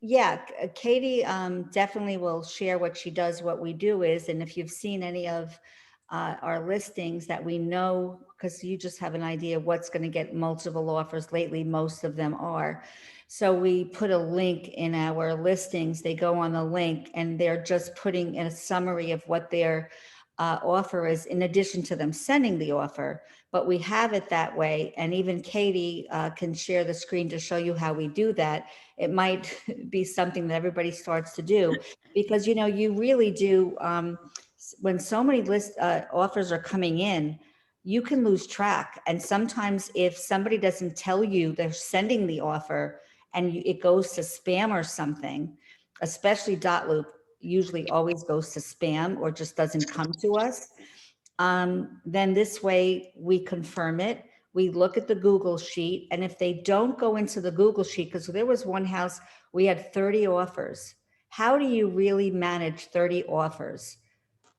Yeah, Katie definitely will share what she does. What we do is, and if you've seen any of our listings that we know, because you just have an idea of what's going to get multiple offers lately, most of them are. So we put a link in our listings. They go on the link and they're just putting in a summary of what their offer is in addition to them sending the offer. But we have it that way. And even Katie can share the screen to show you how we do that. It might be something that everybody starts to do because, you know, you really do, when so many offers are coming in, you can lose track. And sometimes if somebody doesn't tell you they're sending the offer and it goes to spam or something, especially Dotloop usually always goes to spam or just doesn't come to us. Then this way we confirm it. We look at the Google sheet. And if they don't go into the Google sheet, because there was one house, we had 30 offers. How do you really manage 30 offers?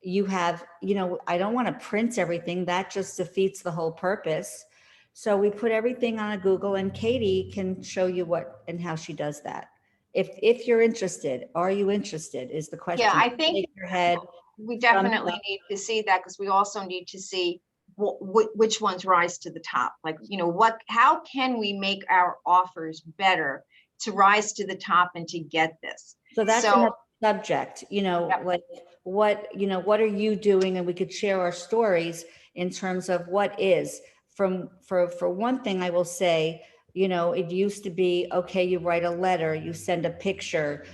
You have, you know, I don't want to print everything. That just defeats the whole purpose. So we put everything on a Google and Katie can show you what and how she does that. If you're interested, are you interested is the Yeah, question. I think Shake your head. we definitely need to see that because we also need to see which ones rise to the top. Like, you know, how can we make our offers better to rise to the top and to get this? So that's So, another subject, you know, yep. like what are you doing? And we could share our stories in terms of what is for one thing, I will say, you know, it used to be, okay, you write a letter, you send a picture,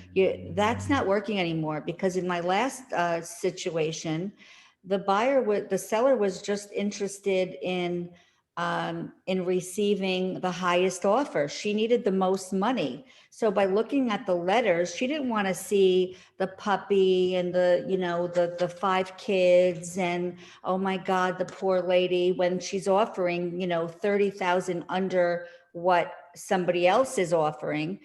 that's not working anymore because in my last situation, the seller was just interested in receiving the highest offer. She needed the most money. So by looking at the letters, she didn't want to see the puppy and the, you know, the 5 kids and, oh my God, the poor lady, when she's offering, you know, 30,000 under what somebody else is offering.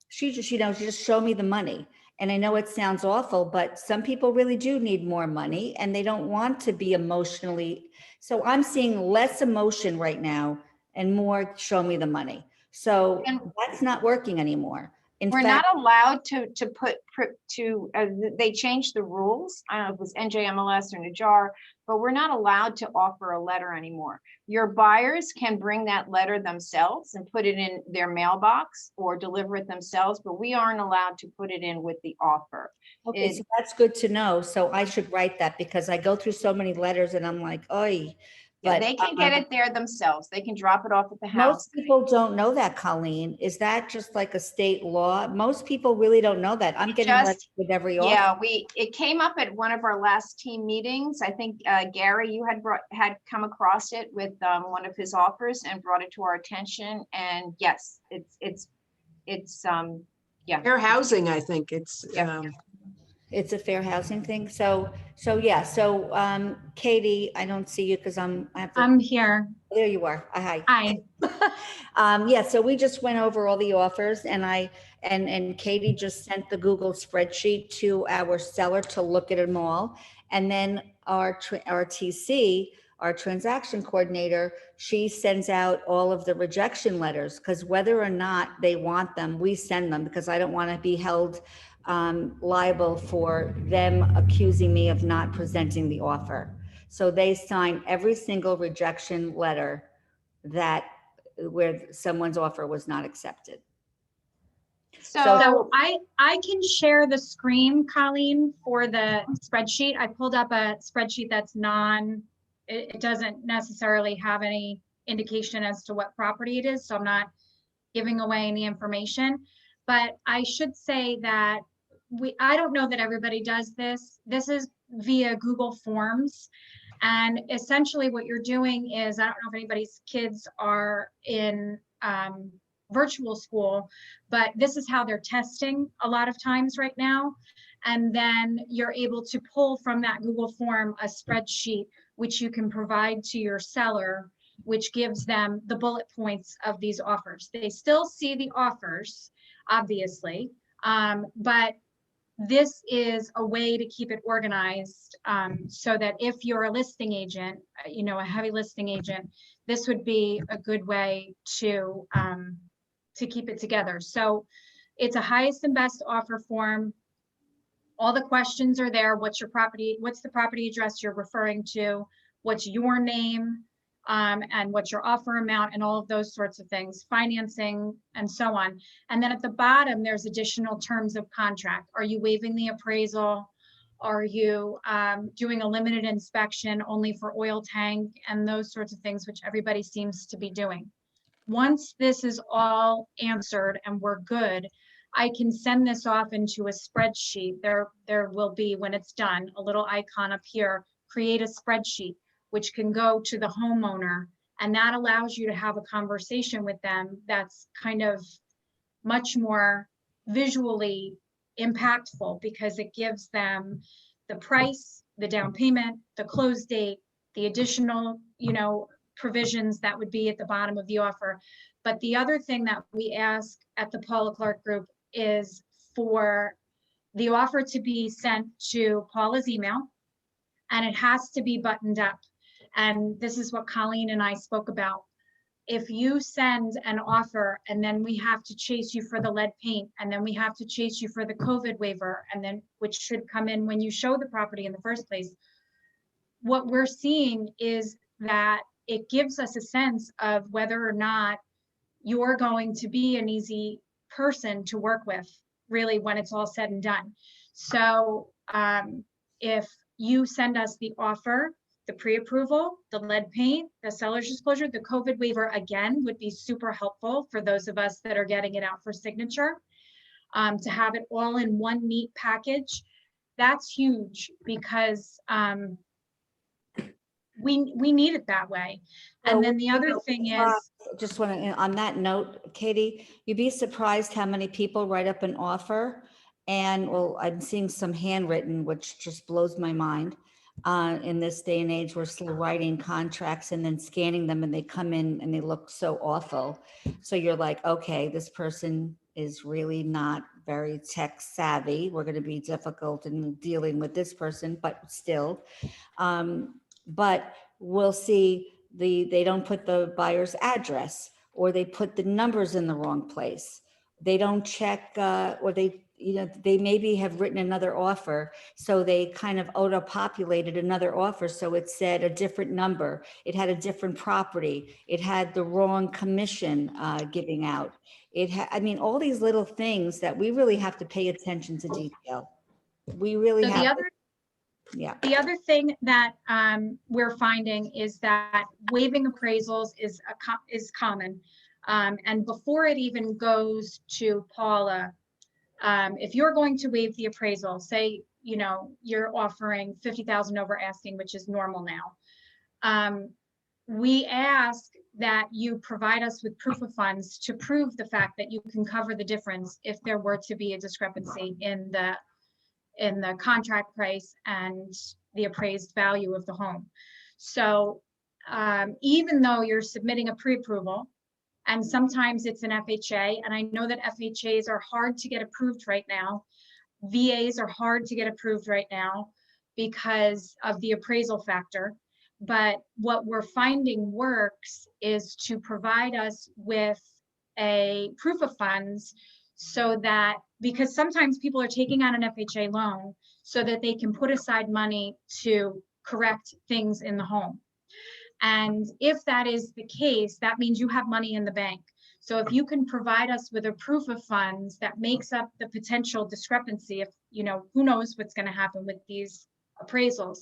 She just, you know, just show me the money. And I know it sounds awful, but some people really do need more money and they don't want to be emotionally. So I'm seeing less emotion right now and more show me the money. So And that's not working anymore. In we're fact, not allowed to put they changed the rules. I don't know if it was NJMLS or Najar, but we're not allowed to offer a letter anymore. Your buyers can bring that letter themselves and put it in their mailbox or deliver it themselves, but we aren't allowed to put it in with the offer. okay, so that's good to know. So I should write that because I go through so many letters and I'm like, oy. Yeah, But they can get it there themselves. They can drop it off at the house. most people don't know that, Colleen. Is that just like a state law? Most people really don't know that. I'm getting letters Just, with every offer. yeah, it came up at one of our last team meetings. I think Gary, you had come across it with one of his offers and brought it to our attention. And yes, it's yeah. Fair housing, I think it's, Yeah. It's a fair housing thing. So yeah. So Katie, I don't see you because I'm here. There you are. Hi. Hi. Yeah, so we just went over all the offers and Katie just sent the Google spreadsheet to our seller to look at them all. And then our TC, our transaction coordinator, she sends out all of the rejection letters because whether or not they want them, we send them because I don't want to be held liable for them accusing me of not presenting the offer. So they sign every single rejection letter where someone's offer was not accepted. So I can share the screen, Colleen, for the spreadsheet. I pulled up a spreadsheet that's it doesn't necessarily have any indication as to what property it is. So I'm not giving away any information, but I should say that I don't know that everybody does this. This is via Google Forms. And essentially what you're doing is, I don't know if anybody's kids are in virtual school, but this is how they're testing a lot of times right now. And then you're able to pull from that Google form a spreadsheet, which you can provide to your seller, which gives them the bullet points of these offers. They still see the offers, obviously, but this is a way to keep it organized so that if you're a listing agent, you know, a heavy listing agent, this would be a good way to keep it together. So It's a highest and best offer form. All the questions are there. What's your property? What's the property address you're referring to? What's your name? And what's your offer amount, and all of those sorts of things, financing and so on. And then at the bottom, there's additional terms of contract. Are you waiving the appraisal? Are you doing a limited inspection only for oil tank and those sorts of things, which everybody seems to be doing. Once this is all answered and we're good, I can send this off into a spreadsheet. There will be, when it's done, a little icon up here, create a spreadsheet, which can go to the homeowner. And that allows you to have a conversation with them that's kind of much more visually impactful, because it gives them the price, the down payment, the close date, the additional, provisions that would be at the bottom of the offer. But the other thing that we ask at the Paula Clark Group is for the offer to be sent to Paula's email, and it has to be buttoned up. And this is what Colleen and I spoke about. If you send an offer and then we have to chase you for the lead paint, and then we have to chase you for the COVID waiver, and then which should come in when you show the property in the first place, what we're seeing is that it gives us a sense of whether or not you're going to be an easy person to work with, really, when it's all said and done. So if you send us the offer, the pre-approval, the lead paint, the seller's disclosure, the COVID waiver, again, would be super helpful for those of us that are getting it out for signature, to have it all in one neat package. That's huge, because we need it that way. And then the other thing is, just want to, on that note, Katie, you'd be surprised how many people write up an offer. And well, I'm seeing some handwritten, which just blows my mind. In this day and age, we're still writing contracts and then scanning them, and they come in and they look so awful. So you're like, okay, this person is really not very tech savvy. We're going to be difficult in dealing with this person, but still. But we'll see they don't put the buyer's address, or they put the numbers in the wrong place. They don't check, or they maybe have written another offer. So they kind of auto-populated another offer. So it said a different number. It had a different property. It had the wrong commission giving out. I mean, all these little things that we really have to pay attention to detail. We really so have. the other thing that we're finding is that waiving appraisals is common. And before it even goes to Paula, if you're going to waive the appraisal, say, you're offering 50,000 over asking, which is normal now. We ask that you provide us with proof of funds to prove the fact that you can cover the difference if there were to be a discrepancy in the contract price and the appraised value of the home. So even though you're submitting a pre-approval, and sometimes it's an FHA, and I know that FHAs are hard to get approved right now. VAs are hard to get approved right now because of the appraisal factor. But what we're finding works is to provide us with a proof of funds, so that, because sometimes people are taking on an FHA loan so that they can put aside money to correct things in the home. And if that is the case, that means you have money in the bank. So if you can provide us with a proof of funds that makes up the potential discrepancy, if, who knows what's going to happen with these appraisals,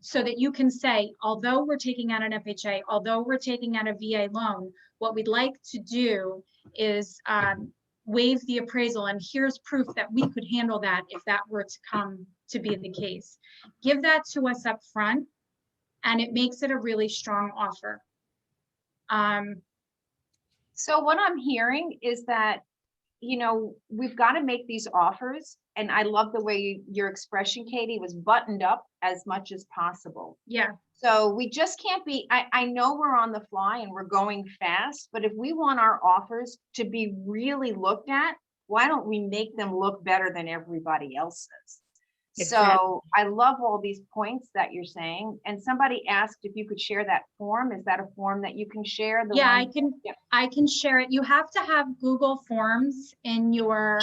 so that you can say, although we're taking out an FHA, although we're taking out a VA loan, what we'd like to do is waive the appraisal, and here's proof that we could handle that if that were to come to be the case. Give that to us up front, and it makes it a really strong offer. So what I'm hearing is that, we've got to make these offers. And I love the way your expression, Katie, was buttoned up as much as possible. Yeah. So we just can't be, I know we're on the fly and we're going fast, but if we want our offers to be really looked at, why don't we make them look better than everybody else's? Exactly. So I love all these points that you're saying. And somebody asked if you could share that form. Is that a form that you can share? The Yeah, one? Yeah. I can share it. You have to have Google Forms in your,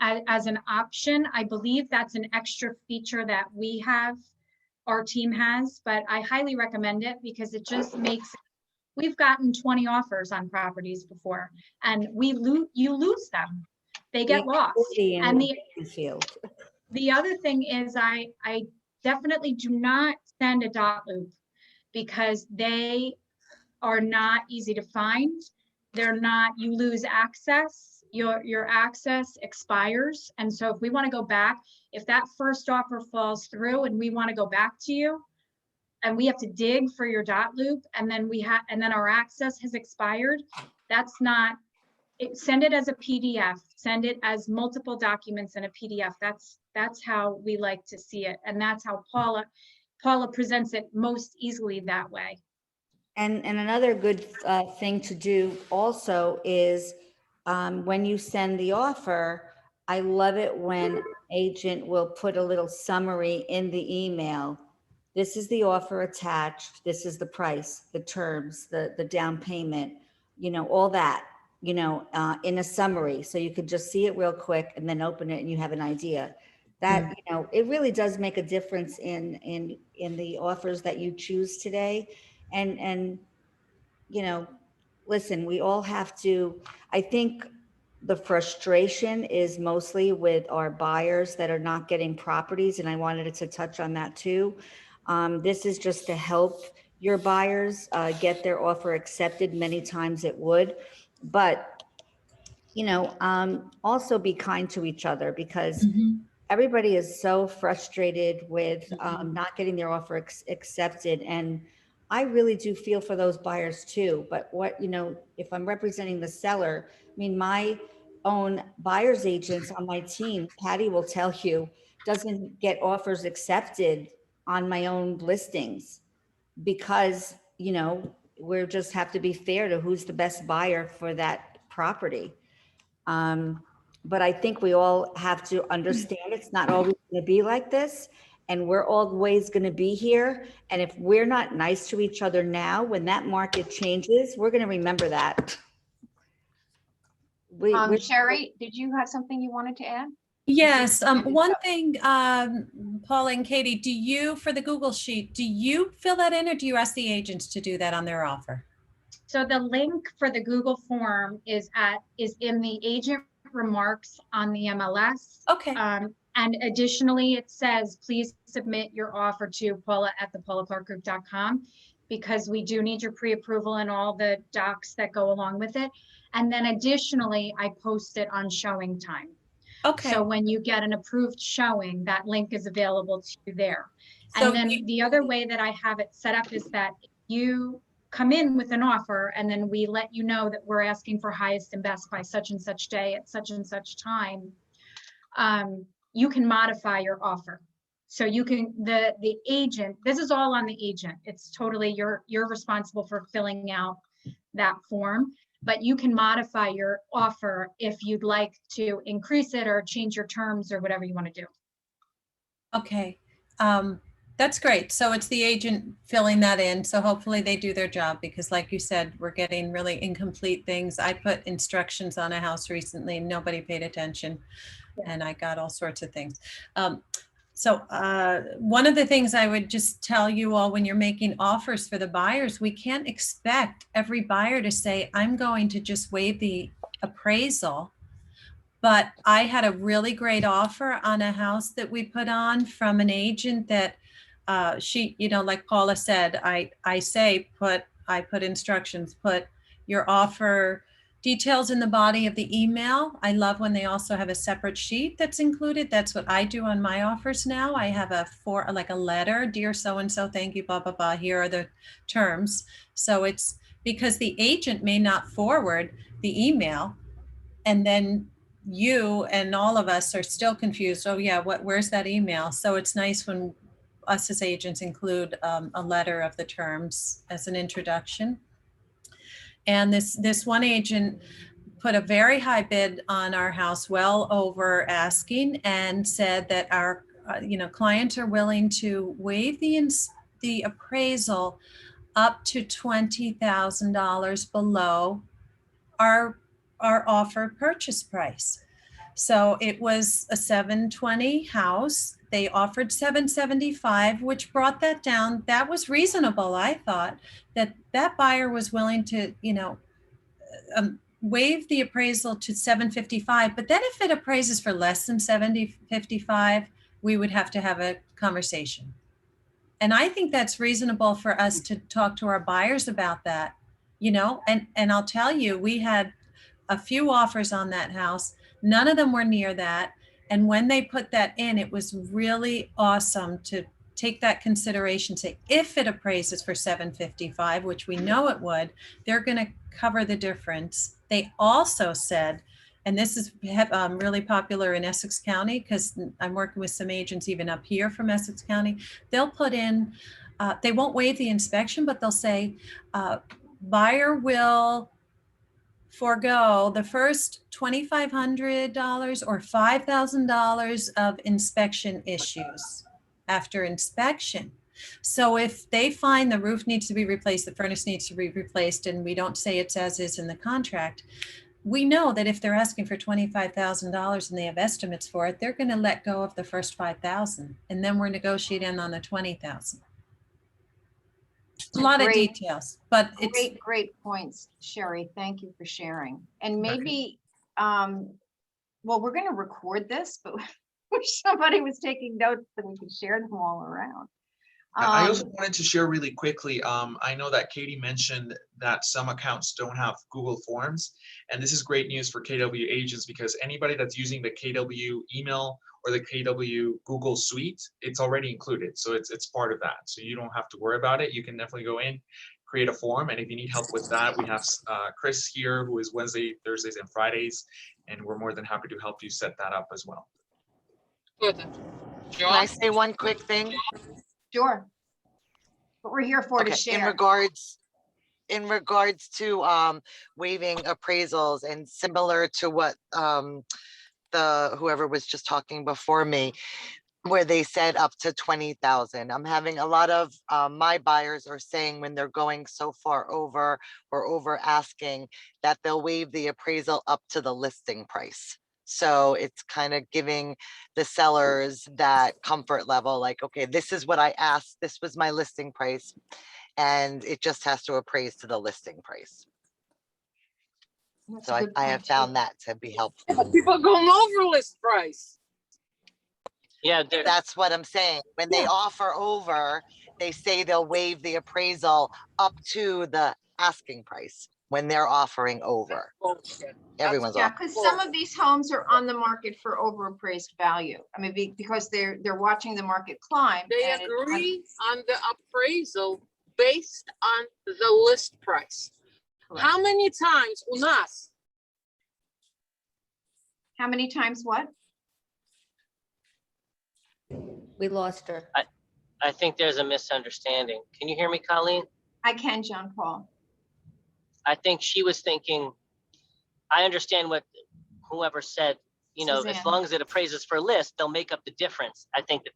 as an option. I believe that's an extra feature that we have, our team has, but I highly recommend it because it just makes, we've gotten 20 offers on properties before and you lose them. They We get have lost. 40 in And Field. the other thing is I definitely do not send a dot loop because they are not easy to find. They're not, you lose access, your access expires. And so if we want to go back, if that first offer falls through and we want to go back to you and we have to dig for your dot loop and then and then our access has expired, that's not, send it as a PDF, send it as multiple documents in a PDF. That's how we like to see it. And that's how Paula presents it most easily that way. And another good thing to do also is when you send the offer, I love it when agent will put a little summary in the email. This is the offer attached. This is the price, the terms, the down payment, all that, in a summary. So you could just see it real quick and then open it and you have an idea. That, it really does make a difference in the offers that you choose today. And listen, we all have to, I think the frustration is mostly with our buyers that are not getting properties, and I wanted to touch on that too. This is just to help your buyers get their offer accepted. Many times it would, but also be kind to each other because everybody is so frustrated with not getting their offer accepted. And I really do feel for those buyers too. But if I'm representing the seller, I mean, my own buyer's agents on my team, Patty will tell you, doesn't get offers accepted on my own listings because, we just have to be fair to who's the best buyer for that property. But I think we all have to understand it's not always going to be like this. And we're always going to be here. And if we're not nice to each other now, when that market changes, we're going to remember that. Sherry, did you have something you wanted to add? Yes. One thing, Paula and Katie, do you, for the Google Sheet, do you fill that in or do you ask the agents to do that on their offer? So the link for the Google form is in the agent remarks on the MLS. Okay. And additionally, it says, please submit your offer to paula@thepaulaclarkgroup.com because we do need your pre-approval and all the docs that go along with it. And then additionally, I post it on showing time. Okay. So when you get an approved showing, that link is available to you there. So and then the other way that I have it set up is that you come in with an offer and then we let you know that we're asking for highest and best by such and such day at such and such time. You can modify your offer. So you can, the agent, this is all on the agent. It's totally, you're responsible for filling out that form, but you can modify your offer if you'd like to increase it or change your terms or whatever you want to do. Okay. That's great. So it's the agent filling that in. So hopefully they do their job because like you said, we're getting really incomplete things. I put instructions on a house recently, nobody paid attention and I got all sorts of things. So one of the things I would just tell you all when you're making offers for the buyers, we can't expect every buyer to say, I'm going to just waive the appraisal. But I had a really great offer on a house that we put on from an agent that she, like Paula said, I put instructions, put your offer details in the body of the email. I love when they also have a separate sheet that's included. That's what I do on my offers now. I have like a letter, dear so-and-so, thank you, blah, blah, blah. Here are the terms. So it's because the agent may not forward the email and then you and all of us are still confused. Oh yeah, where's that email? So it's nice when us as agents include a letter of the terms as an introduction. And this one agent put a very high bid on our house, well over asking, and said that clients are willing to waive the appraisal up to $20,000 below our offer purchase price. So it was a 720 house. They offered 775, which brought that down. That was reasonable. I thought that buyer was willing to, waive the appraisal to 755. But then if it appraises for less than 755, we would have to have a conversation. And I think that's reasonable for us to talk to our buyers about that, and I'll tell you, we had a few offers on that house. None of them were near that. And when they put that in, it was really awesome to take that consideration, say, if it appraises for 755, which we know it would, they're going to cover the difference. They also said, and this is really popular in Essex County, because I'm working with some agents even up here from Essex County, they'll put in, they won't waive the inspection, but they'll say, buyer will forego the first $2,500 or $5,000 of inspection issues after inspection. So if they find the roof needs to be replaced, the furnace needs to be replaced, and we don't say it's as is in the contract, we know that if they're asking for $25,000 and they have estimates for it, they're going to let go of the first $5,000, and then we're negotiating on the $20,000. A lot of details, but it's great points, Sherry. Thank you for sharing. And maybe, well, we're going to record this, but wish somebody was taking notes so we could share them all around. I also wanted to share really quickly. I know that Katie mentioned that some accounts don't have Google Forms, and this is great news for KW agents, because anybody that's using the KW email or the KW Google Suite, it's already included. So it's part of that. So you don't have to worry about it. You can definitely go in, create a form. And if you need help with that, we have Chris here, who is Wednesday, Thursdays, and Fridays. And we're more than happy to help you set that up as well. Good. Can I say one quick thing? Sure. What we're here for to share. In regards to waiving appraisals, and similar to what whoever was just talking before me, where they said up to 20,000. I'm having a lot of my buyers are saying when they're going so far over or over asking, that they'll waive the appraisal up to the listing price. So it's kind of giving the sellers that comfort level, like, okay, this is what I asked, this was my listing price, and it just has to appraise to the listing price. That's So a good I point, have too. found that to be helpful. But people going over list price. Yeah, That's what I'm saying. When they offer over, they say they'll waive the appraisal up to the asking price when they're offering over. Bullshit. Everyone's Yeah, off. because some of these homes are on the market for overappraised value. I mean, because they're watching the market climb. They and agree on the appraisal based on the list price. Correct. How many times unas? How many times what? We lost her. I think there's a misunderstanding. Can you hear me, Colleen? I can, John Paul. I think she was thinking, I understand what whoever said, as Suzanne. long as it appraises for list, they'll make up the difference. I think that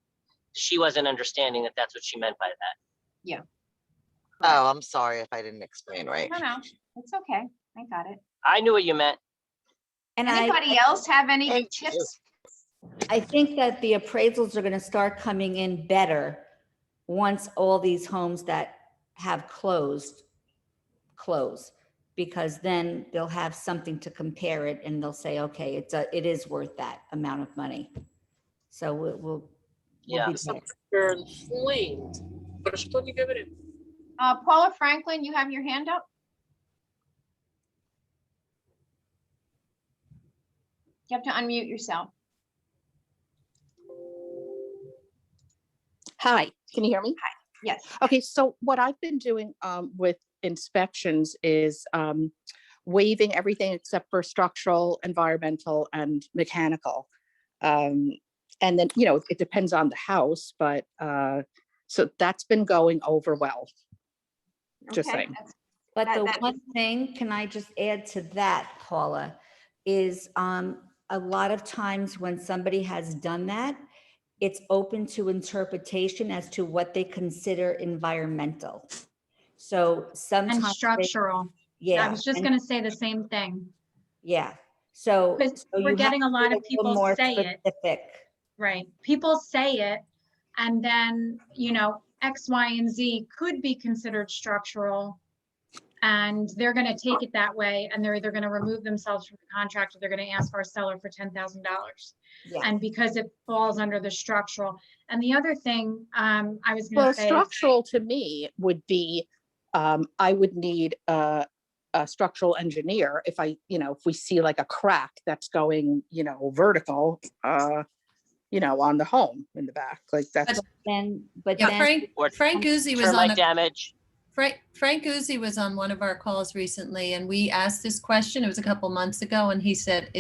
she wasn't understanding that that's what she meant by that. Yeah. Oh, I'm sorry if I didn't explain right. No, it's okay. I got it. I knew what you meant. And Anybody else have any Thank tips? I think that the appraisals are going to start coming in better once all these homes that have close, because then they'll have something to compare it, and they'll say, okay, it is worth that amount of money. So we'll Yeah. be better. Pero что не говорит? Paula Franklin, you have your hand up? You have to unmute yourself. Hi, can you hear me? Yes. Okay, so what I've been doing with inspections is waiving everything except for structural, environmental, and mechanical. And then, it depends on the house, but so that's been going over well. Just Okay, saying. that's- But the that- one thing, can I just add to that, Paula, is a lot of times when somebody has done that, it's open to interpretation as to what they consider environmental. So And sometimes, structural. I yeah, was just and- gonna say the same thing. yeah. So, Because so we're you have getting to a lot be of little people more say it, specific. right? People say it, and then, you know, X, Y, and Z could be considered structural. And they're gonna take it that way, and they're either gonna remove themselves from the contract, or they're gonna ask our seller for $10,000. Yeah. And because it falls under the structural. And the other thing, I was Well, gonna say, structural to me would be, I would need a structural engineer if if we see like a crack that's going, vertical, on the home in the back, like that's, But Yeah, then, Frank Guzzi was on Termite a, damage. Frank Guzzi was on one of our calls recently, and we asked this question. It was a couple months ago, and he said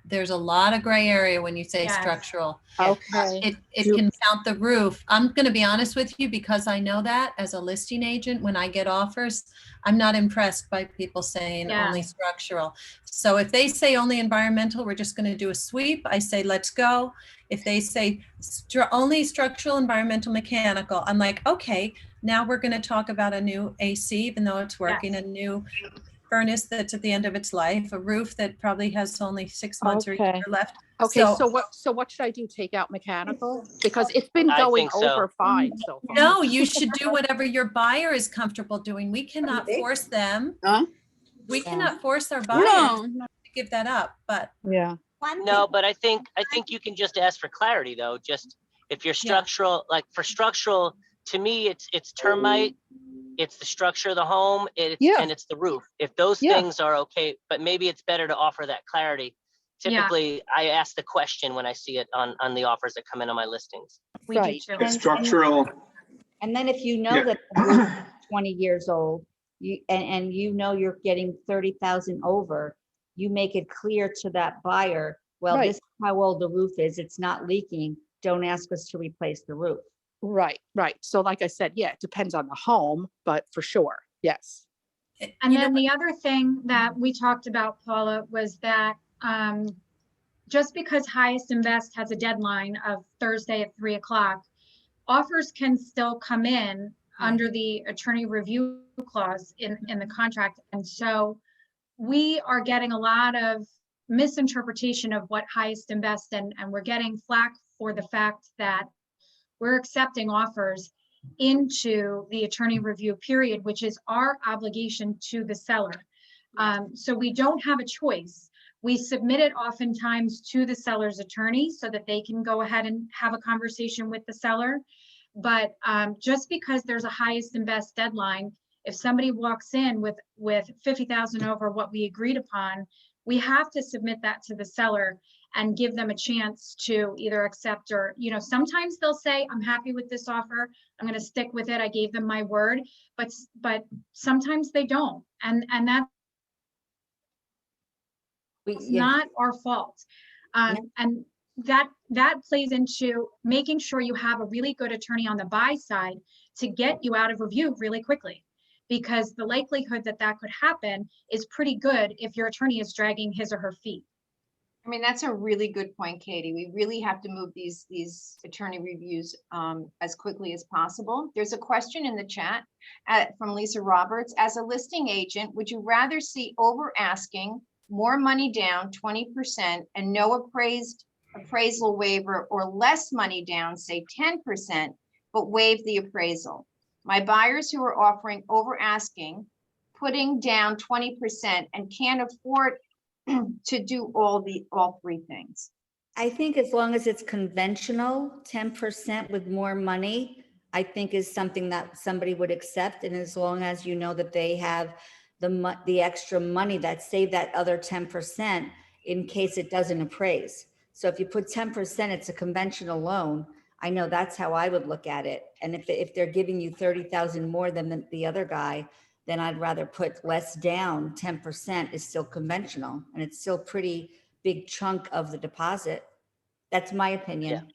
there's a lot of gray area when you say Yes. structural. okay. It can count the roof. I'm going to be honest with you, because I know that as a listing agent, when I get offers, I'm not impressed by people saying only Yeah. structural. So if they say only environmental, we're just going to do a sweep. I say, let's go. If they say only structural, environmental, mechanical, I'm like, okay, now we're going to talk about a new AC, even though it's working, Yes. a new furnace that's at the end of its life, a roof that probably has only 6 months or a year Okay. left. Okay, So- so what should I do? Take out mechanical? Because it's been I going think so. over fine so far. No, you should do whatever your buyer is comfortable doing. We cannot force them. Huh? We Yeah. cannot force our buyers No, to give that up, but Yeah. No, but I think you can just ask for clarity though. Just if you're structural, like for structural, to me, it's termite, it's the structure of the home, Yeah. and it's the roof. If those Yeah. things are okay, but maybe it's better to offer that clarity. Yeah. Typically, I ask the question when I see it on the offers that come in on my listings. we do Right. too. And- structural. and then if you know Yeah. that the roof is 20 years old, and you know you're getting 30,000 over, you make it clear to that buyer, well, Right. this is how old the roof is, it's not leaking, don't ask us to replace the roof. Right. So like I said, yeah, it depends on the home, but for sure, yes. And then the other thing that we talked about, Paula, was that just because Highest and Best has a deadline of Thursday at 3:00, offers can still come in under the attorney review clause in the contract. And so we are getting a lot of misinterpretation of what Highest and Best, and we're getting flack for the fact that we're accepting offers into the attorney review period, which is our obligation to the seller. So we don't have a choice. We submit it oftentimes to the seller's attorney so that they can go ahead and have a conversation with the seller. But just because there's a Highest and Best deadline, if somebody walks in with 50,000 over what we agreed upon, we have to submit that to the seller and give them a chance to either accept or, sometimes they'll say, I'm happy with this offer, I'm going to stick with it, I gave them my word, but sometimes they don't. And that's not our fault. And that plays into making sure you have a really good attorney on the buy side to get you out of review really quickly, because the likelihood that could happen is pretty good if your attorney is dragging his or her feet. I mean, that's a really good point, Katie. We really have to move these attorney reviews as quickly as possible. There's a question in the chat from Lisa Roberts. As a listing agent, would you rather see over asking, more money down, 20%, and no appraisal waiver, or less money down, say 10%, but waive the appraisal? My buyers who are offering over asking, putting down 20%, and can't afford to do all three things. I think as long as it's conventional, 10% with more money, I think is something that somebody would accept. And as long as you know that they have the extra money that save that other 10% in case it doesn't appraise. So if you put 10%, it's a conventional loan. I know that's how I would look at it. And if they're giving you 30,000 more than the other guy, then I'd rather put less down. 10% is still conventional, and it's still pretty big chunk of the deposit. That's my opinion.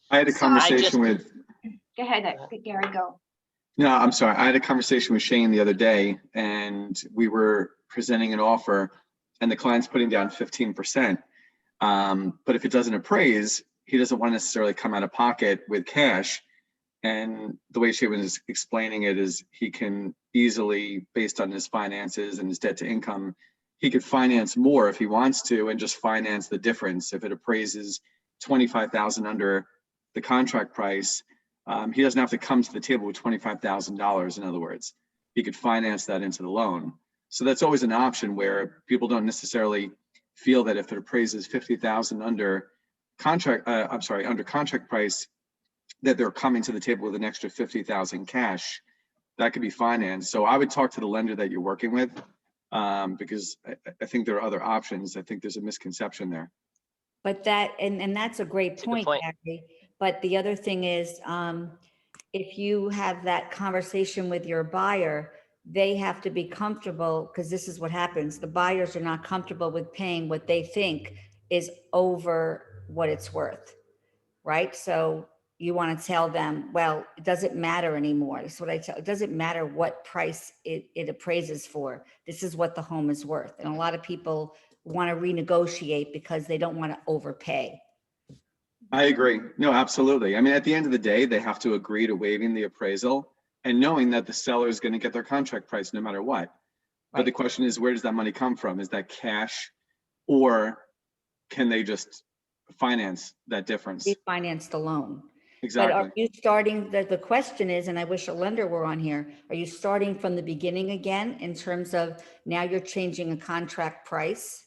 I had a conversation with. Go ahead, Gary, go. No, I'm sorry. I had a conversation with Shane the other day, and we were presenting an offer, and the client's putting down 15%. But if it doesn't appraise, he doesn't want to necessarily come out of pocket with cash. And the way she was explaining it is he can easily, based on his finances and his debt to income, he could finance more if he wants to and just finance the difference. If it appraises 25,000 under the contract price, he doesn't have to come to the table with $25,000. In other words, he could finance that into the loan. So that's always an option where people don't necessarily feel that if it appraises 50,000 under contract, under contract price, that they're coming to the table with an extra 50,000 cash that could be financed. So I would talk to the lender that you're working with, because I think there are other options. I think there's a misconception there. But that, and that's a great That's a good point, point. Gary. But the other thing is, if you have that conversation with your buyer, they have to be comfortable, because this is what happens. The buyers are not comfortable with paying what they think is over what it's worth, right? So you want to tell them, well, it doesn't matter anymore. That's what I tell. It doesn't matter what price it appraises for. This is what the home is worth. And a lot of people want to renegotiate because they don't want to overpay. I agree. No, absolutely. I mean, at the end of the day, they have to agree to waiving the appraisal and knowing that the seller is going to get their contract price no matter what. But the question is, where does that money come from? Is that cash, or can they just finance that difference? Refinance the loan. But Exactly. are you starting, the question is, and I wish a lender were on here, are you starting from the beginning again in terms of now you're changing a contract price?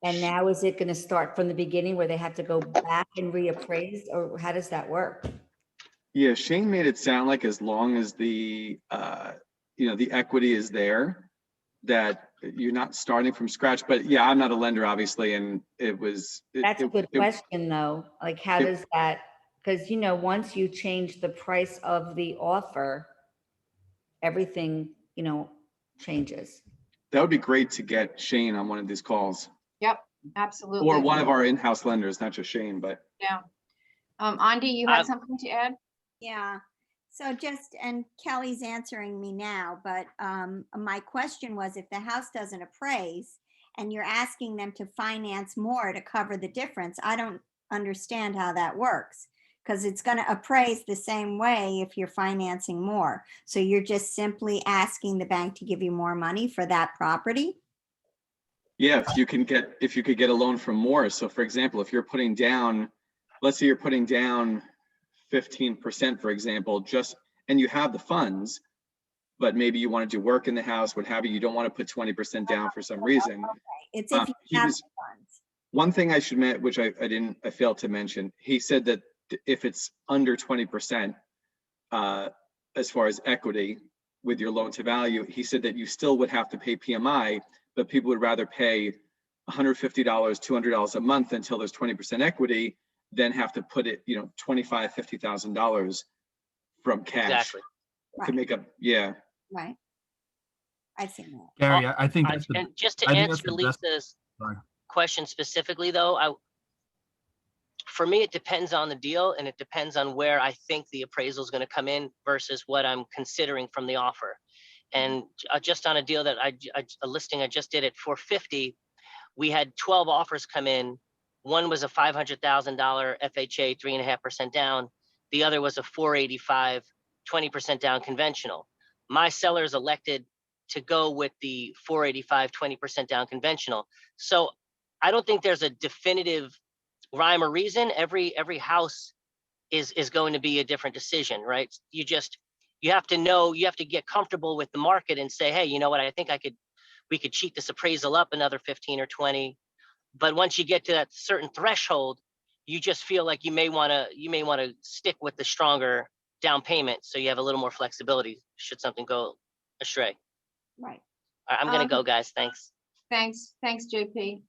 And now is it going to start from the beginning where they have to go back and reappraise, or how does that work? Yeah, Shane made it sound like as long as the the equity is there, that you're not starting from scratch. But yeah, I'm not a lender, obviously, and That's a good question, though. Like, how does that, because, once you change the price of the offer, everything, changes. That would be great to get Shane on one of these calls, Yep, absolutely. or one of our in-house lenders, not just Shane, but. Yeah. Andi, you had something to add? Yeah, so and Kelly's answering me now, but my question was, if the house doesn't appraise and you're asking them to finance more to cover the difference, I don't understand how that works, because it's going to appraise the same way if you're financing more. So you're just simply asking the bank to give you more money for that property? Yeah, if you could get a loan from more. So for example, if you're putting down, let's say you're putting down 15%, for example, and you have the funds, but maybe you want to do work in the house, what have you, you don't want to put 20% down for some reason. Okay. It's if you have the funds. One thing I should mention, which I failed to mention, he said that if it's under 20%, as far as equity with your loan to value, he said that you still would have to pay PMI, but people would rather pay $150, $200 a month until there's 20% equity than have to put it, $25,000, $50,000 from cash. Exactly. To make up. Yeah. Right. I've seen that. Gary, I think that's And just to I think that's answer the best- Lisa's Sorry. question specifically, though, for me, it depends on the deal, and it depends on where I think the appraisal is going to come in versus what I'm considering from the offer. And just on a deal that a listing I just did at 450, we had 12 offers come in. One was a $500,000 FHA, 3.5% down. The other was a 485, 20% down conventional. My sellers elected to go with the 485, 20% down conventional. So I don't think there's a definitive rhyme or reason. Every house is going to be a different decision, right? You have to know, you have to get comfortable with the market and say, hey, you know what, I think we could cheat this appraisal up another 15 or 20. But once you get to that certain threshold, you just feel like you may want to stick with the stronger down payment, so you have a little more flexibility should something go astray. Right. All right, I'm gonna go, guys. Thanks. Thanks, JP.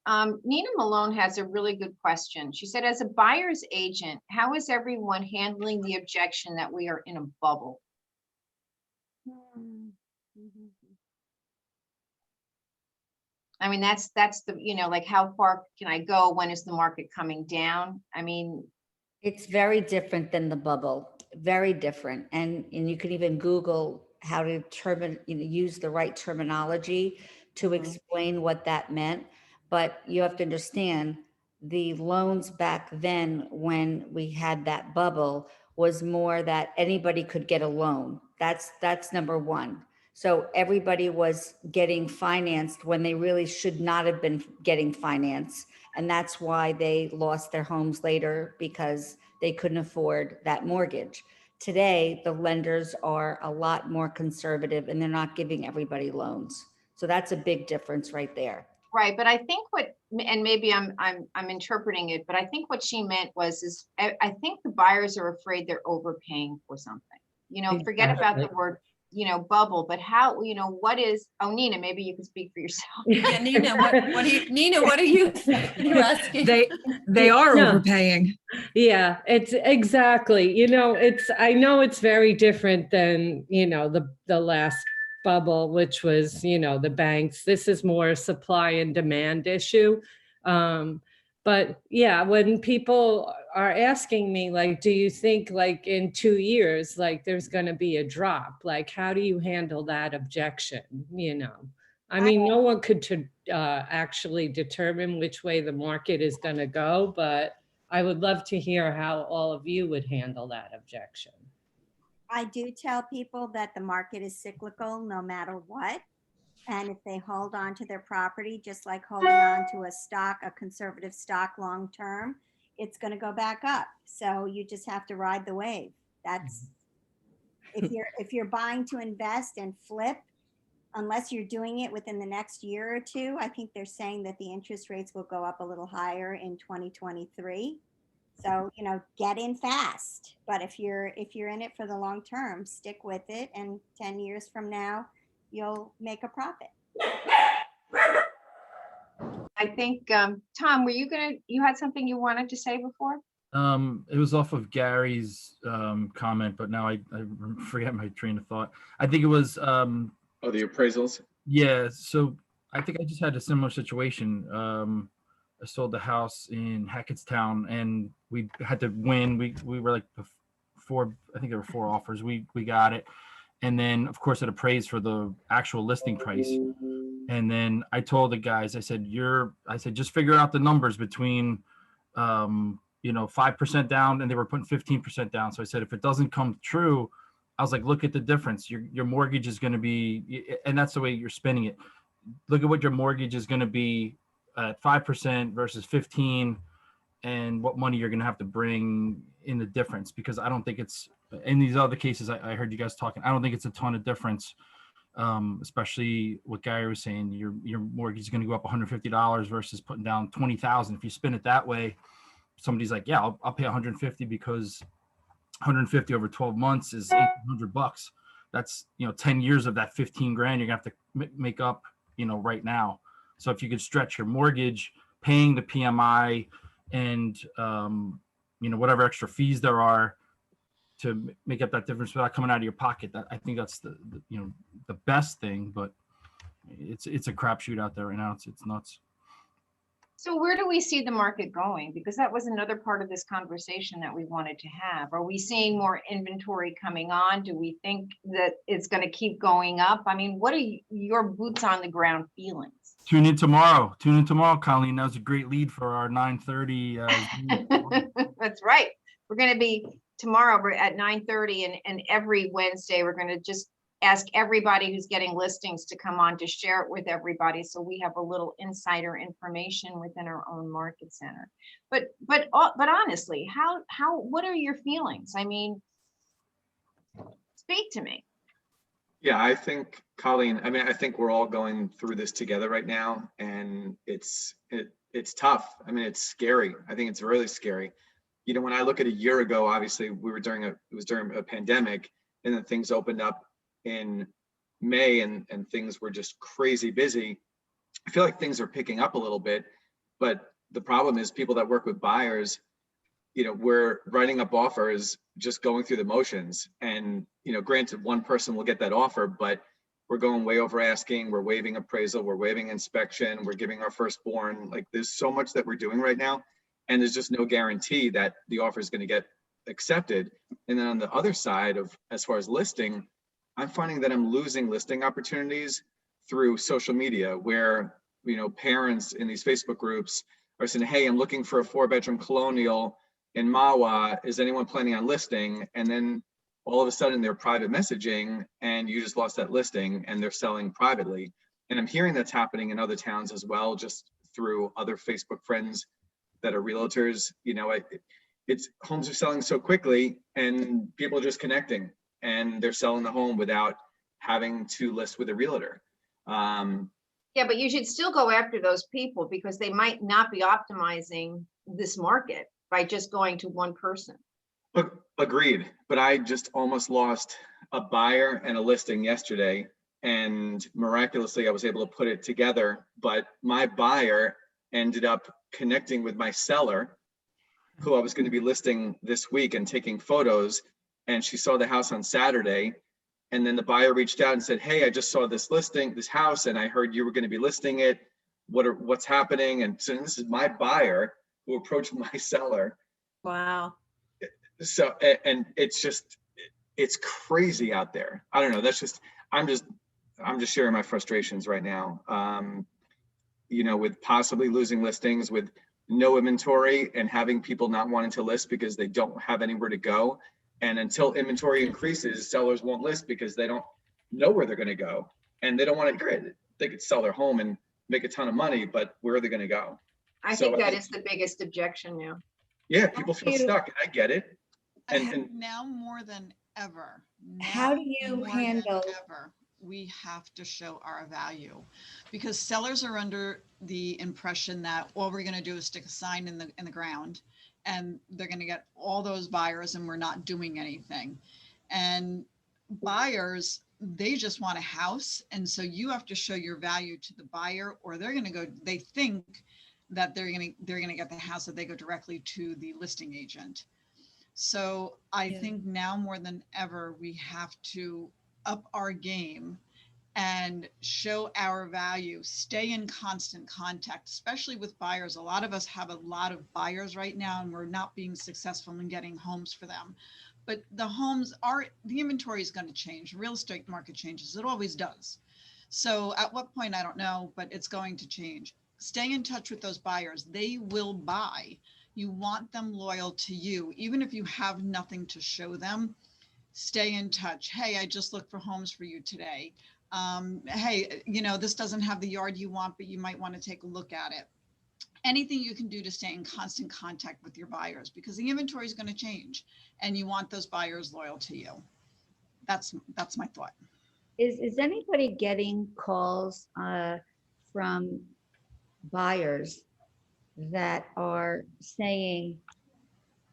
Nina Malone has a really good question. She said, as a buyer's agent, how is everyone handling the objection that we are in a bubble? I mean, that's the, like, how far can I go? When is the market coming down? I mean, It's very different than the bubble, very different. And you can even Google how to use the right terminology to explain what that meant. But you have to understand the loans back then, when we had that bubble, was more that anybody could get a loan. That's number one. So everybody was getting financed when they really should not have been getting financed. And that's why they lost their homes later, because they couldn't afford that mortgage. Today, the lenders are a lot more conservative and they're not giving everybody loans. So that's a big difference right there. Right, but I think and maybe I'm interpreting it, but I think what she meant was I think the buyers are afraid they're overpaying for something. Forget about the word, bubble, but how, what is, oh, Nina, maybe you can speak for yourself. Yeah, Nina, what are you you're asking? They are No. overpaying. Yeah, it's exactly, I know it's very different than, the last bubble, which was, the banks. This is more a supply and demand issue. But yeah, when people are asking me, like, do you think like in 2 years, like there's going to be a drop? Like, how do you handle that objection? I mean, no one could actually determine which way the market is going to go, but I would love to hear how all of you would handle that objection. I do tell people that the market is cyclical no matter what. And if they hold on to their property, just like holding on to a stock, a conservative stock long term, it's going to go back up. So you just have to ride the wave. That's if you're buying to invest and flip, unless you're doing it within the next year or two, I think they're saying that the interest rates will go up a little higher in 2023. So, get in fast. But if you're in it for the long term, stick with it. And 10 years from now, you'll make a profit. I think, Tom, you had something you wanted to say before? It was off of Gary's comment, but now I forget my train of thought. I think it was the appraisals. Yeah, so I think I just had a similar situation. I sold the house in Hackettstown and we had to win. We were like I think there were 4 offers. We got it. And then of course it appraised for the actual listing price. And then I told the guys, I said, just figure out the numbers between 5% down, and they were putting 15% down. So I said, if it doesn't come true, I was like, look at the difference. Your mortgage is going to be, and that's the way you're spending it. Look at what your mortgage is going to be at 5% versus 15, and what money you're going to have to bring in the difference. Because I don't think it's, in these other cases, I heard you guys talking, I don't think it's a ton of difference. Especially what Gary was saying, your mortgage is going to go up $150 versus putting down $20,000. If you spin it that way, somebody's like, yeah, I'll pay 150 because 150 over 12 months is $800. That's 10 years of that 15 grand you're gonna have to make up right now. So if you could stretch your mortgage, paying the PMI and whatever extra fees there are to make up that difference without coming out of your pocket, that I think that's the best thing. But it's a crapshoot out there right now. It's nuts. So where do we see the market going? Because that was another part of this conversation that we wanted to have. Are we seeing more inventory coming on? Do we think that it's going to keep going up? I mean, what are your boots on the ground feelings? Tune in tomorrow, Colleen. That was a great lead for our 9:30. That's right. We're going to be tomorrow at 9:30, and every Wednesday we're going to just ask everybody who's getting listings to come on to share it with everybody, so we have a little insider information within our own market center. But honestly, what are your feelings? I mean, speak to me. Yeah, I think, Colleen, I think we're all going through this together right now, and it's tough. It's scary. I think it's really scary. When I look at a year ago, obviously it was during a pandemic, and then things opened up in May and things were just crazy busy. I feel like things are picking up a little bit, but the problem is people that work with buyers, we're writing up offers, just going through the motions. And, granted, one person will get that offer, but we're going way over asking, we're waiving appraisal, we're waiving inspection, we're giving our firstborn. Like, there's so much that we're doing right now, and there's just no guarantee that the offer is going to get accepted. And then on the other side of, as far as listing, I'm finding that I'm losing listing opportunities through social media where, parents in these Facebook groups or saying, hey, I'm looking for a 4-bedroom colonial in Mawa. Is anyone planning on listing? And then all of a sudden they're private messaging and you just lost that listing and they're selling privately. And I'm hearing that's happening in other towns as well, just through other Facebook friends that are realtors. You know, it's homes are selling so quickly and people are just connecting and they're selling the home without having to list with a realtor. Yeah, but you should still go after those people because they might not be optimizing this market by just going to one person. Agreed, but I just almost lost a buyer and a listing yesterday, and miraculously I was able to put it together, but my buyer ended up connecting with my seller, who I was going to be listing this week and taking photos, and she saw the house on Saturday, and then the buyer reached out and said, hey, I just saw this listing, this house, and I heard you were going to be listing it. What's happening? And so this is my buyer who approached my seller. Wow. So, and it's crazy out there. I don't know. I'm just sharing my frustrations right now. You know, with possibly losing listings, with no inventory and having people not wanting to list because they don't have anywhere to go. And until inventory increases, sellers won't list because they don't know where they're going to go. And they don't want to, they could sell their home and make a ton of money, but where are they going to go? I think that is the biggest objection now. Yeah, people feel stuck. And I get it. And now more than ever. How do you handle? We have to show our value, because sellers are under the impression that all we're going to do is stick a sign in the ground and they're going to get all those buyers and we're not doing anything. And buyers, they just want a house. And so you have to show your value to the buyer, or they're going to go, they think that they're going to get the house, that they go directly to the listing agent. So I think now more than ever, we have to up our game and show our value, stay in constant contact, especially with buyers. A lot of us have a lot of buyers right now and we're not being successful in getting homes for them. But the inventory is going to change. Real estate market changes. It always does. So at what point, I don't know, but it's going to change. Stay in touch with those buyers. They will buy. You want them loyal to you, even if you have nothing to show them. Stay in touch. Hey, I just looked for homes for you today. Hey, you know, this doesn't have the yard you want, but you might want to take a look at it. Anything you can do to stay in constant contact with your buyers, because the inventory is going to change and you want those buyers loyal to you. That's my thought. Is anybody getting calls from buyers that are saying,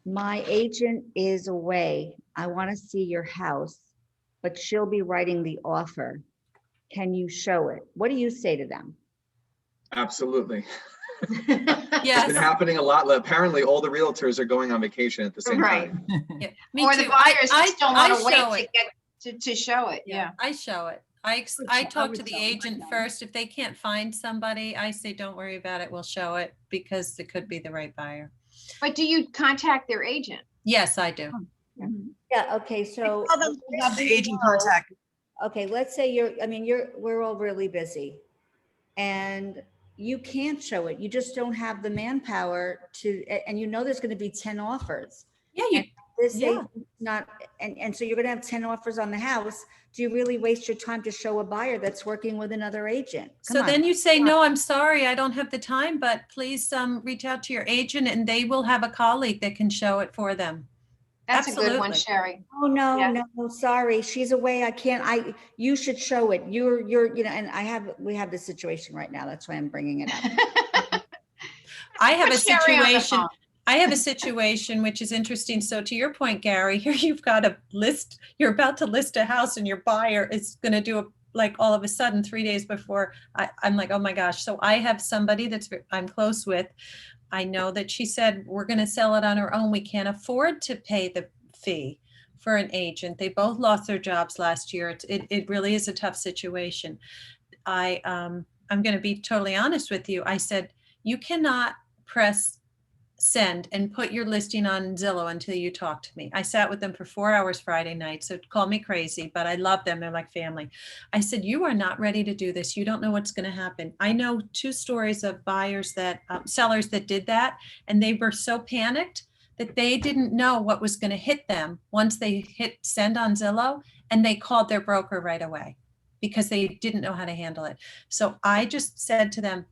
my agent is away, I want to see your house, but she'll be writing the offer. Can you show it? What do you say to them? absolutely. Yes. It's been happening a lot. Apparently all the realtors are going on vacation at the same time. Yeah, me Or too. the buyers just don't want to show wait to show it. Yeah. I show it. I talk to the agent first. If they can't find somebody, I say, don't worry about it. We'll show it because it could be the right buyer. But do you contact their agent? Yes, I do. Yeah, okay, so. Have the agent contact. Okay, let's say we're all really busy and you can't show it. You just don't have the manpower to, and you know there's going to be 10 offers. Yeah, and so you're going to have 10 offers on the house. Do you really waste your time to show a buyer that's working with another agent? So then you say, no, I'm sorry, I don't have the time, but please reach out to your agent and they will have a colleague that can show it for them. That's a good one, Sherry. Oh, no, sorry. She's away. I can't, you should show it. You're, and we have this situation right now. That's why I'm bringing it up. I have a situation which is interesting. So to your point, Gary, here you've got a list, you're about to list a house and your buyer is going to do like all of a sudden 3 days before. I'm like, oh my gosh. So I have somebody I'm close with. I know that she said, we're going to sell it on our own. We can't afford to pay the fee for an agent. They both lost their jobs last year. It really is a tough situation. I'm going to be totally honest with you. I said, you cannot press send and put your listing on Zillow until you talk to me. I sat with them for 4 hours Friday night, so call me crazy, but I love them. They're like family. I said, you are not ready to do this. You don't know what's going to happen. I know 2 stories of buyers that, sellers that did that, and they were so panicked that they didn't know what was going to hit them once they hit send on Zillow, and they called their broker right away because they didn't know how to handle it. So I just said to them,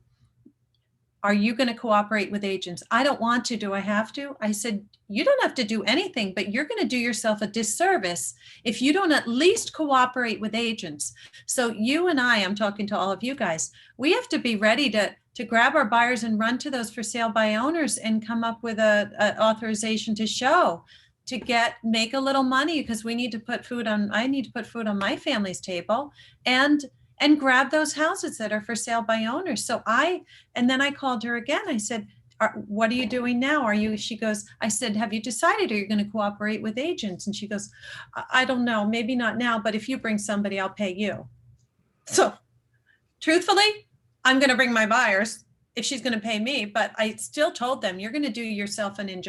are you going to cooperate with agents? I don't want to. Do I have to? I said, you don't have to do anything, but you're going to do yourself a disservice if you don't at least cooperate with agents. So you and I'm talking to all of you guys, we have to be ready to grab our buyers and run to those for sale by owners and come up with a authorization to show, to make a little money, because we need to put food on, I need to put food on my family's table, and grab those houses that are for sale by owners. So and then I called her again. I said, what are you doing now? She goes, I said, have you decided, are you going to cooperate with agents? And she goes, I don't know, maybe not now, but if you bring somebody, I'll pay you. So truthfully, I'm going to bring my buyers if she's going to pay me, but I still told them, you're going to do yourself an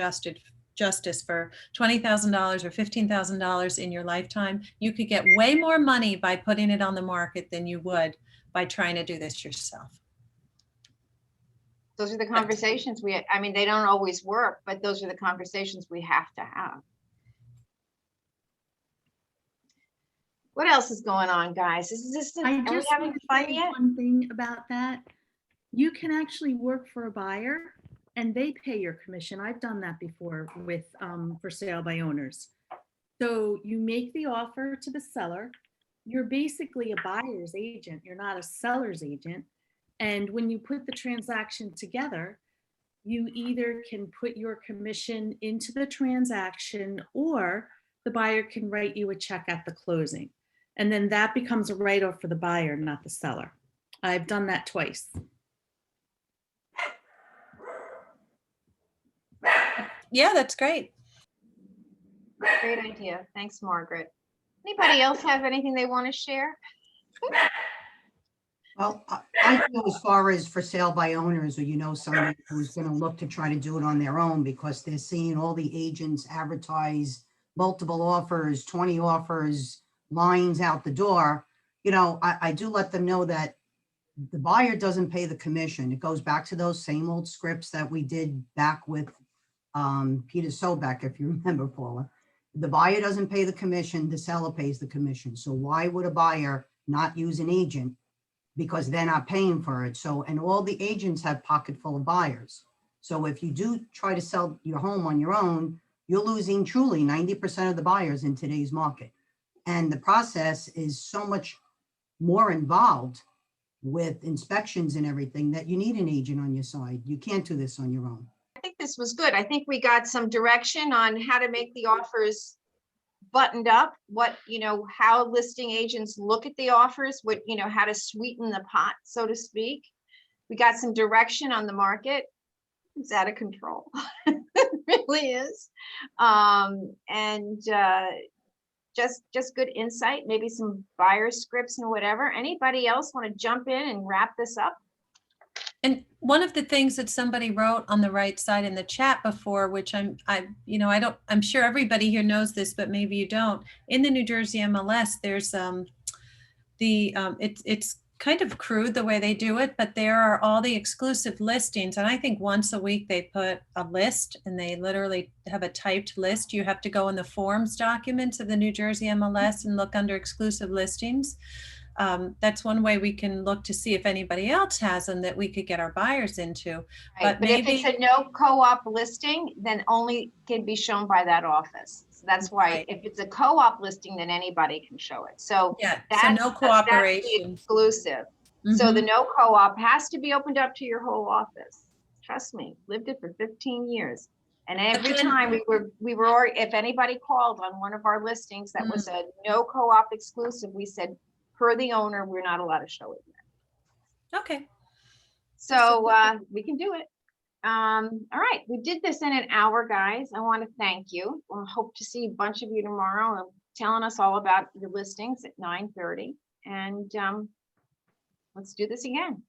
justice for $20,000 or $15,000 in your lifetime. You could get way more money by putting it on the market than you would by trying to do this yourself. Those are the conversations I mean, they don't always work, but those are the conversations we have to have. What else is going on, guys? I are we just having want to fun say yet? one thing about that. You can actually work for a buyer and they pay your commission. I've done that before with for sale by owners. So you make the offer to the seller. You're basically a buyer's agent. You're not a seller's agent. And when you put the transaction together, you either can put your commission into the transaction or the buyer can write you a check at the closing. And then that becomes a write-off for the buyer, not the seller. I've done that twice. Yeah, that's great. Great idea. Thanks, Margaret. Anybody else have anything they want to share? Well, I feel as far as for sale by owners, or somebody who's going to look to try to do it on their own because they're seeing all the agents advertise multiple offers, 20 offers, lines out the door. I do let them know that the buyer doesn't pay the commission. It goes back to those same old scripts that we did back with Peter Sobeck, if you remember, Paula. The buyer doesn't pay the commission, the seller pays the commission. So why would a buyer not use an agent? Because they're not paying for it. So, and all the agents have pocket full of buyers. So if you do try to sell your home on your own, you're losing truly 90% of the buyers in today's market. And the process is so much more involved with inspections and everything that you need an agent on your side. You can't do this on your own. I think this was good. I think we got some direction on how to make the offers buttoned up, how listing agents look at the offers, how to sweeten the pot, so to speak. We got some direction on the market. It's out of control. It really is. Just good insight, maybe some buyer scripts and whatever. Anybody else want to jump in and wrap this up? And one of the things that somebody wrote on the right side in the chat before, which I'm sure everybody here knows this, but maybe you don't. In the New Jersey MLS, there's it's kind of crude the way they do it, but there are all the exclusive listings. And I think once a week they put a list, and they literally have a typed list. You have to go in the forms documents of the New Jersey MLS and look under exclusive listings. That's one way we can look to see if anybody else has them that we could get our buyers into. Right. But maybe if it's a no co-op listing, then only can be shown by that office. So that's why if it's a co-op listing, then anybody can show it. So yeah, that's, so no cooperation. That's the exclusive. So the no co-op has to be opened up to your whole office. Trust me, lived it for 15 years. And every time we were, if anybody called on one of our listings that was a no co-op exclusive, we said, per the owner, we're not allowed to show it yet. Okay. So we can do it. All right, we did this in an hour, guys. I want to thank you. I hope to see a bunch of you tomorrow telling us all about your listings at 9:30. And let's do this again.